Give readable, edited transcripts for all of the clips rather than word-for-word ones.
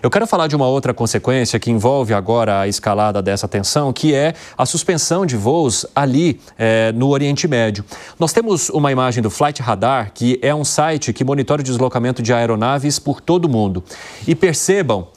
Eu quero falar de uma outra consequência que envolve agora a escalada dessa tensão, que é a suspensão de voos ali no Oriente Médio. Nós temos uma imagem do Flight Radar, que é um site que monitora o deslocamento de aeronaves por todo o mundo. E percebam,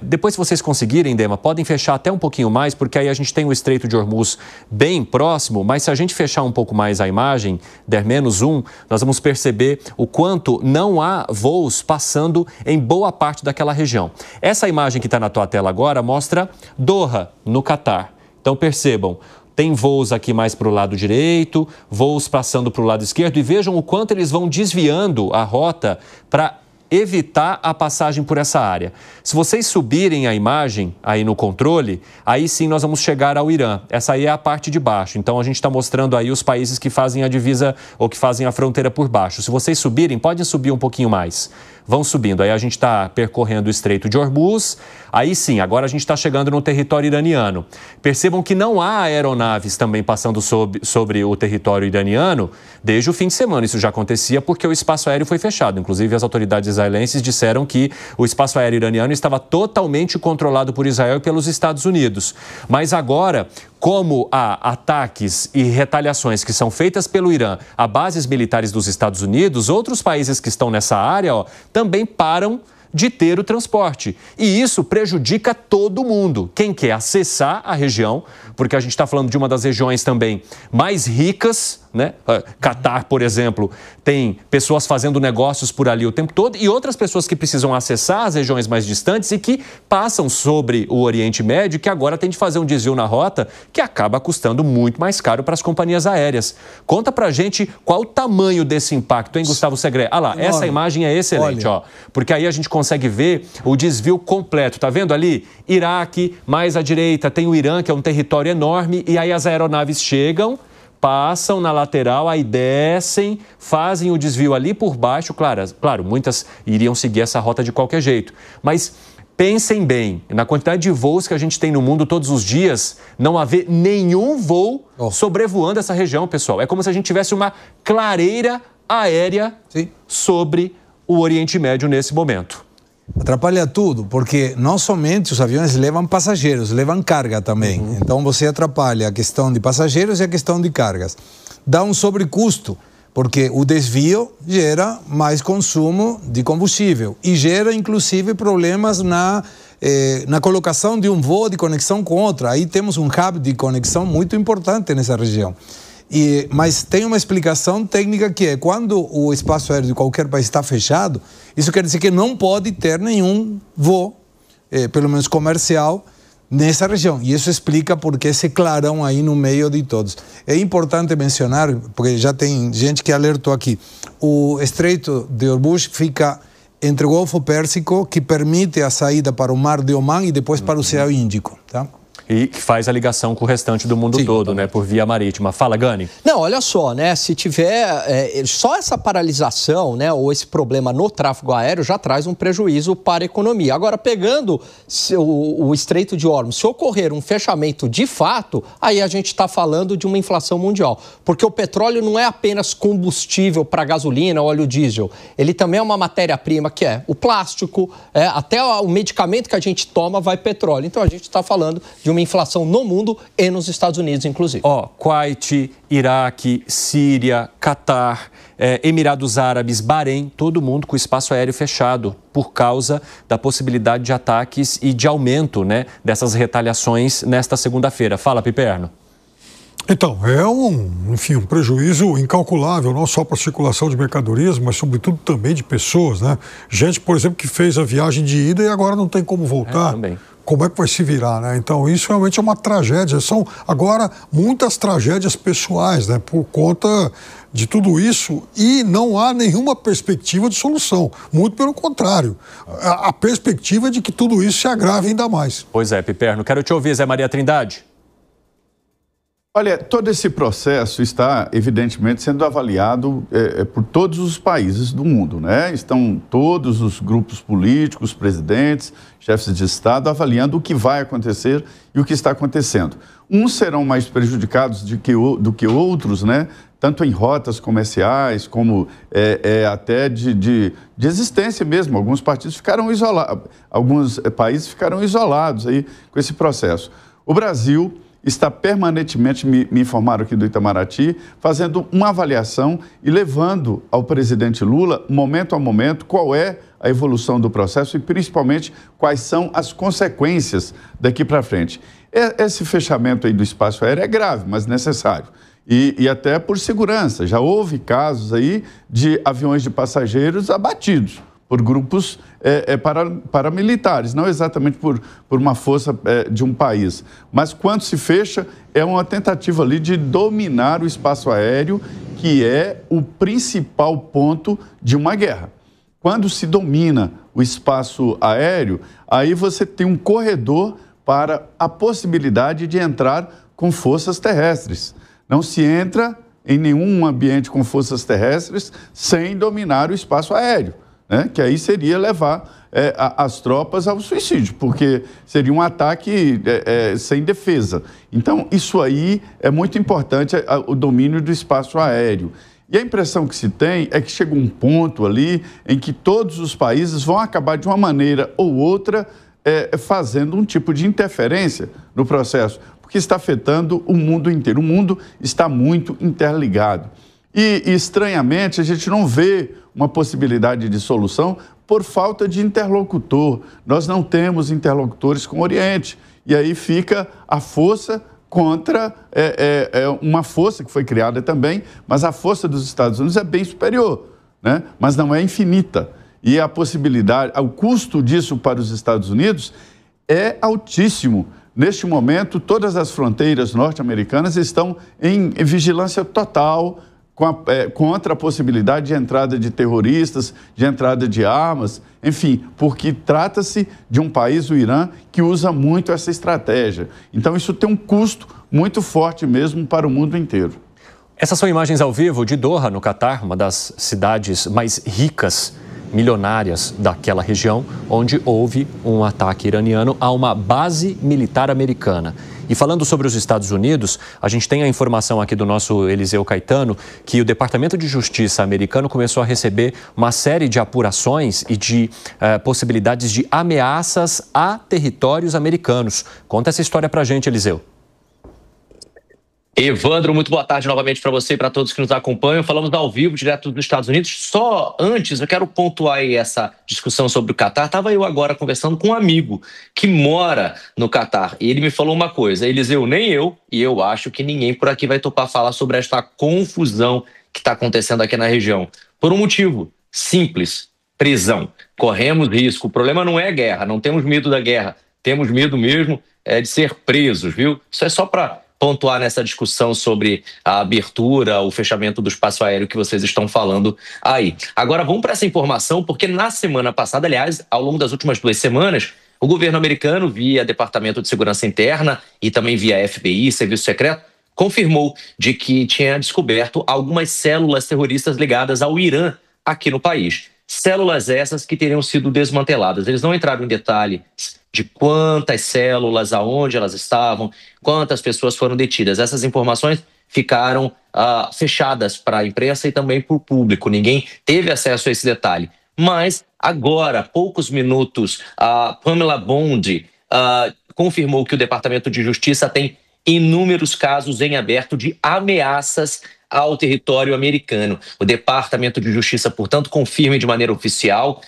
depois se vocês conseguirem, Dema, podem fechar até um pouquinho mais, porque aí a gente tem o Estreito de Hormuz bem próximo, mas se a gente fechar um pouco mais a imagem, der -1, nós vamos perceber o quanto não há voos passando em boa parte daquela região. Essa imagem que está na tua tela agora mostra Doha, no Catar. Então percebam, tem voos aqui mais para o lado direito, voos passando para o lado esquerdo, e vejam o quanto eles vão desviando a rota para evitar a passagem por essa área. Se vocês subirem a imagem aí no controle, aí sim nós vamos chegar ao Irã. Essa aí é a parte de baixo. Então a gente está mostrando aí os países que fazem a divisa ou que fazem a fronteira por baixo. Se vocês subirem, podem subir um pouquinho mais. Vão subindo. Aí a gente está percorrendo o Estreito de Hormuz. Aí sim, agora a gente está chegando no território iraniano. Percebam que não há aeronaves também passando sobre o território iraniano desde o fim de semana. Isso já acontecia porque o espaço aéreo foi fechado. Inclusive, as autoridades israelenses disseram que o espaço aéreo iraniano estava totalmente controlado por Israel e pelos Estados Unidos. Mas agora, como há ataques e retaliações que são feitas pelo Irã a bases militares dos Estados Unidos, outros países que estão nessa área também param de ter o transporte. E isso prejudica todo mundo. Quem quer acessar a região, porque a gente está falando de uma das regiões também mais ricas, né? Catar, por exemplo, tem pessoas fazendo negócios por ali o tempo todo e outras pessoas que precisam acessar as regiões mais distantes e que passam sobre o Oriente Médio, que agora tem de fazer um desvio na rota que acaba custando muito mais caro para as companhias aéreas. Conta pra gente qual o tamanho desse impacto, hein, Gustavo Segre? Ah lá, essa imagem é excelente, ó, porque aí a gente consegue ver o desvio completo. Tá vendo ali? Iraque, mais à direita tem o Irã, que é um território enorme, e aí as aeronaves chegam, passam na lateral, aí descem, fazem o desvio ali por baixo. Claro, muitas iriam seguir essa rota de qualquer jeito. Mas pensem bem, na quantidade de voos que a gente tem no mundo todos os dias, não haver nenhum voo sobrevoando essa região, pessoal. É como se a gente tivesse uma clareira aérea sobre o Oriente Médio nesse momento. Atrapalha tudo, porque não somente os aviões levam passageiros, levam carga também. Então você atrapalha a questão de passageiros e a questão de cargas. Dá um sobrecusto, porque o desvio gera mais consumo de combustível e gera inclusive problemas na colocação de um voo de conexão com outra. Aí temos um hub de conexão muito importante nessa região. Mas tem uma explicação técnica que é quando o espaço aéreo de qualquer país está fechado, isso quer dizer que não pode ter nenhum voo, pelo menos comercial, nessa região. E isso explica por que esse clarão aí no meio de todos. É importante mencionar, porque já tem gente que alertou aqui, o Estreito de Hormuz fica entre o Golfo Pérsico, que permite a saída para o Mar de Omã e depois para o Oceano Índico, tá? E que faz a ligação com o restante do mundo todo, né, por via marítima. Fala, Gani. Não, olha só, né, se tiver só essa paralisação, né, ou esse problema no tráfego aéreo já traz um prejuízo para a economia. Agora, pegando o Estreito de Hormuz, se ocorrer um fechamento de fato, aí a gente está falando de uma inflação mundial. Porque o petróleo não é apenas combustível para gasolina, óleo diesel. Ele também é uma matéria-prima que é o plástico, até o medicamento que a gente toma vai petróleo. Então, a gente está falando de uma inflação no mundo e nos Estados Unidos, inclusive. Kuwait, Iraque, Síria, Catar, Emirados Árabes, Bahrein, todo mundo com espaço aéreo fechado por causa da possibilidade de ataques e de aumento, né, dessas retaliações nesta segunda-feira. Fala, Piperno. Então, é um prejuízo incalculável, não só para a circulação de mercadorias, mas sobretudo também de pessoas, né? Gente, por exemplo, que fez a viagem de ida e agora não tem como voltar. Também. Como é que vai se virar, né? Então, isso realmente é uma tragédia. São, agora, muitas tragédias pessoais, né? Por conta de tudo isso, e não há nenhuma perspectiva de solução. Muito pelo contrário. A perspectiva é de que tudo isso se agrave ainda mais. Pois é, Piperno. Quero te ouvir, Zé Maria Trindade. Olha, todo esse processo está, evidentemente, sendo avaliado por todos os países do mundo, né? Estão todos os grupos políticos, presidentes, chefes de Estado avaliando o que vai acontecer e o que está acontecendo. Uns serão mais prejudicados do que outros, né? Tanto em rotas comerciais como até de existência mesmo. Alguns países ficaram isolados aí com esse processo. O Brasil está permanentemente, me informaram aqui do Itamaraty, fazendo uma avaliação e levando ao presidente Lula, momento a momento, qual é a evolução do processo e, principalmente, quais são as consequências daqui para frente. Esse fechamento aí do espaço aéreo é grave, mas necessário. E até por segurança. Já houve casos aí de aviões de passageiros abatidos por grupos paramilitares, não exatamente por uma força de um país. Mas quando se fecha, é uma tentativa ali de dominar o espaço aéreo, que é o principal ponto de uma guerra. Quando se domina o espaço aéreo, aí você tem um corredor para a possibilidade de entrar com forças terrestres. Não se entra em nenhum ambiente com forças terrestres sem dominar o espaço aéreo, né? Que aí seria levar as tropas ao suicídio, porque seria um ataque sem defesa. Então, isso aí é muito importante, o domínio do espaço aéreo. E a impressão que se tem é que chega um ponto ali em que todos os países vão acabar de uma maneira ou outra fazendo um tipo de interferência no processo, porque está afetando o mundo inteiro. O mundo está muito interligado. E, estranhamente, a gente não vê uma possibilidade de solução por falta de interlocutor. Nós não temos interlocutores com o Oriente. E aí fica a força contra uma força que foi criada também, mas a força dos Estados Unidos é bem superior, né? Mas não é infinita. E a possibilidade, o custo disso para os Estados Unidos é altíssimo. Neste momento, todas as fronteiras norte-americanas estão em vigilância total contra a possibilidade de entrada de terroristas, de entrada de armas, enfim, porque trata-se de um país, o Irã, que usa muito essa estratégia. Então, isso tem um custo muito forte mesmo para o mundo inteiro. Essas são imagens ao vivo de Doha, no Catar, uma das cidades mais ricas, milionárias daquela região, onde houve um ataque iraniano a uma base militar americana. E falando sobre os Estados Unidos, a gente tem a informação aqui do nosso Eliseu Caetano que o Departamento de Justiça americano começou a receber uma série de apurações e de possibilidades de ameaças a territórios americanos. Conta essa história pra gente, Eliseu. Evandro, muito boa tarde novamente para você e para todos que nos acompanham. Falamos ao vivo, direto dos Estados Unidos. Só antes, eu quero pontuar aí essa discussão sobre o Catar. Estava eu agora conversando com um amigo que mora no Catar e ele me falou uma coisa: Eliseu, nem eu, e eu acho que ninguém por aqui vai topar falar sobre esta confusão que está acontecendo aqui na região. Por um motivo simples: prisão. Corremos risco. O problema não é guerra, não temos medo da guerra. Temos medo mesmo de ser presos, viu? Isso é só para pontuar nessa discussão sobre a abertura, o fechamento do espaço aéreo que vocês estão falando aí. Agora vamos para essa informação, porque na semana passada, aliás, ao longo das últimas 2 semanas, o governo americano, via Departamento de Segurança Interna e também via FBI, Serviço Secreto, confirmou de que tinha descoberto algumas células terroristas ligadas ao Irã aqui no país. Células essas que teriam sido desmanteladas. Eles não entraram em detalhe de quantas células, aonde elas estavam, quantas pessoas foram detidas. Essas informações ficaram fechadas para a imprensa e também para o público. Ninguém teve acesso a esse detalhe. Mas agora, há poucos minutos, a Pamela Bondi confirmou que o Departamento de Justiça tem inúmeros casos em aberto de ameaças ao território americano. O Departamento de Justiça, portanto, confirma de maneira oficial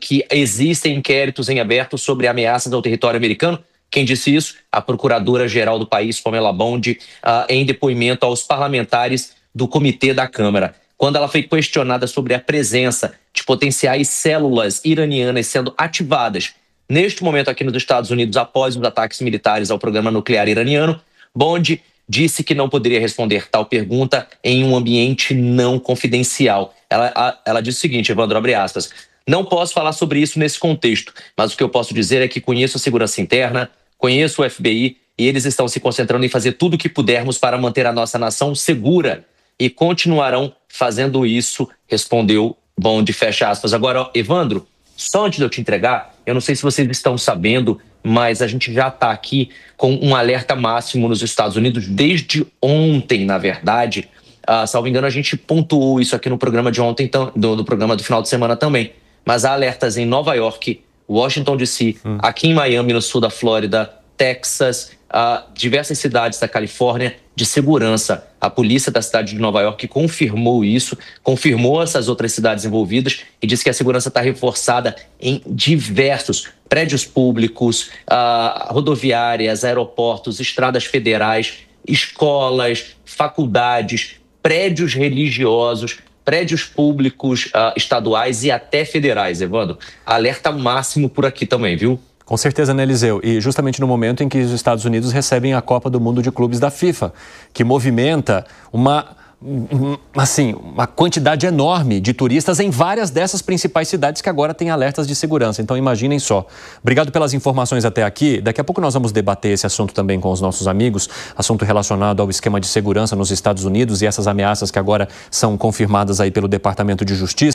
que existem inquéritos em aberto sobre ameaças ao território americano. Quem disse isso? A Procuradora-Geral do país, Pamela Bondi, em depoimento aos parlamentares do Comitê da Câmara. Quando ela foi questionada sobre a presença de potenciais células iranianas sendo ativadas neste momento aqui nos Estados Unidos após os ataques militares ao programa nuclear iraniano, Bondi disse que não poderia responder tal pergunta em um ambiente não confidencial. Ela disse o seguinte, Evandro, abre aspas: não posso falar sobre isso nesse contexto, mas o que eu posso dizer é que conheço a segurança interna, conheço o FBI e eles estão se concentrando em fazer tudo o que pudermos para manter a nossa nação segura e continuarão fazendo isso, respondeu Bond, fecha aspas. Agora, Evandro, só antes de eu te entregar, eu não sei se vocês estão sabendo, mas a gente já está aqui com um alerta máximo nos Estados Unidos desde ontem, na verdade. Salvo engano, a gente pontuou isso aqui no programa de ontem, no programa do final de semana também. Mas há alertas em Nova York, Washington DC, aqui em Miami, no sul da Flórida, Texas, diversas cidades da Califórnia de segurança. A polícia da cidade de Nova York confirmou isso, confirmou essas outras cidades envolvidas e disse que a segurança está reforçada em diversos prédios públicos, rodoviárias, aeroportos, estradas federais, escolas, faculdades, prédios religiosos, prédios públicos estaduais e até federais, Evandro. Alerta máximo por aqui também, viu? Com certeza, né, Eliseu? E justamente no momento em que os Estados Unidos recebem a Copa do Mundo de Clubes da FIFA, que movimenta uma quantidade enorme de turistas em várias dessas principais cidades que agora têm alertas de segurança. Então, imaginem só. Obrigado pelas informações até aqui. Daqui a pouco nós vamos debater esse assunto também com os nossos amigos, assunto relacionado ao esquema de segurança nos Estados Unidos e essas ameaças que agora são confirmadas aí pelo Departamento de Justiça.